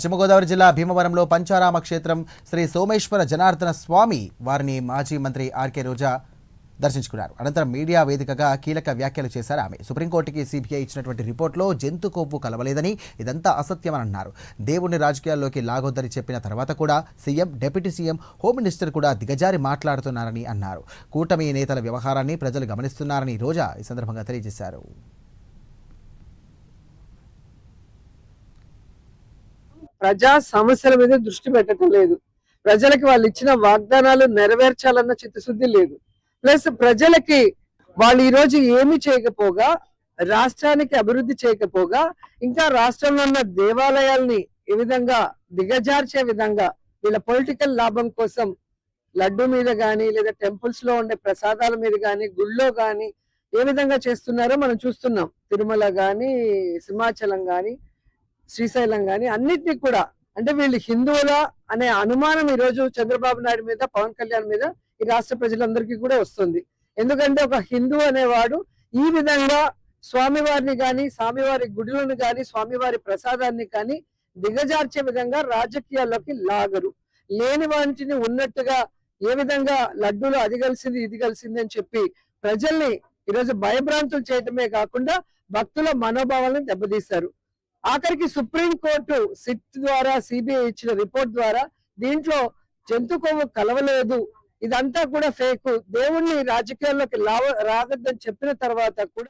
పశ్చిమ గోదావరి జిల్లా భీమవరంలో పంచారామ క్షేత్రం శ్రీ సోమేశ్వర జనార్దన స్వామి వారిని మాజీ మంత్రి ఆర్కే రోజా దర్శించుకున్నారు. అనంతరం మీడియా వేదికగా కీలక వ్యాఖ్యలు చేశారు ఆమె. సుప్రీంకోర్టుకి సిబిఐ ఇచ్చినటువంటి రిపోర్టులో జంతు కొవ్వు కలవలేదని, ఇదంతా అసత్యమని అన్నారు. దేవుణ్ణి రాజకీయాల్లోకి లాగొద్దని చెప్పిన తర్వాత కూడా CM, deputy CM, home minister కూడా దిగజారి మాట్లాడుతున్నారని అన్నారు. కూటమి నేతల వ్యవహారాన్ని ప్రజలు గమనిస్తున్నారని రోజా ఈ సందర్భంగా తెలియజేశారు. ప్రజా సమస్యల మీద దృష్టి పెట్టడం లేదు. ప్రజలకి వాళ్ళు ఇచ్చిన వాగ్దానాలు నెరవేర్చాలన్న చిత్తశుద్ధి లేదు. ప్లస్ ప్రజలకి వాళ్ళు ఈ రోజు ఏమి చేయకపోగా, రాష్ట్రానికి అభివృద్ధి చేయకపోగా, ఇంకా రాష్ట్రంలో ఉన్న దేవాలయాల్ని ఏ విధంగా దిగజార్చే విధంగా వీళ్ళ పొలిటికల్ లాభం కోసం లడ్డు మీద గాని, లేదా టెంపుల్స్ లో ఉండే ప్రసాదాల మీద గాని, గుళ్ళో గాని ఏ విధంగా చేస్తున్నారో మనం చూస్తున్నాం. తిరుమల గాని, సింహాచలం గాని, శ్రీశైలం గాని అన్నిటినీ కూడా, అంటే వీళ్ళు హిందువులా అనే అనుమానం ఈ రోజు చంద్రబాబు నాయుడు మీద, పవన్ కళ్యాణ్ మీద ఈ రాష్ట్ర ప్రజలందరికీ కూడా వస్తుంది. ఎందుకంటే ఒక హిందూ అనేవాడు ఈ విధంగా స్వామివారిని గాని, స్వామివారి గుడులను గాని, స్వామివారి ప్రసాదాన్ని కానీ దిగజార్చే విధంగా రాజకీయాల్లోకి లాగరు. లేని వాటిని ఉన్నట్టుగా ఏ విధంగా లడ్డూలు అది కలిసింది ఇది కలిసింది అని చెప్పి ప్రజల్ని ఈరోజు భయభ్రాంతులు చేయటమే కాకుండా భక్తుల మనోభావాలను దెబ్బతీశారు. ఆఖరికి సుప్రీంకోర్టు సిట్ ద్వారా, సిబిఐ ఇచ్చిన రిపోర్ట్ ద్వారా దీంట్లో జంతు కొవ్వు కలవలేదు, ఇదంతా కూడా ఫేక్, దేవుణ్ణి రాజకీయాల్లోకి రాగొద్దని చెప్పిన తర్వాత కూడా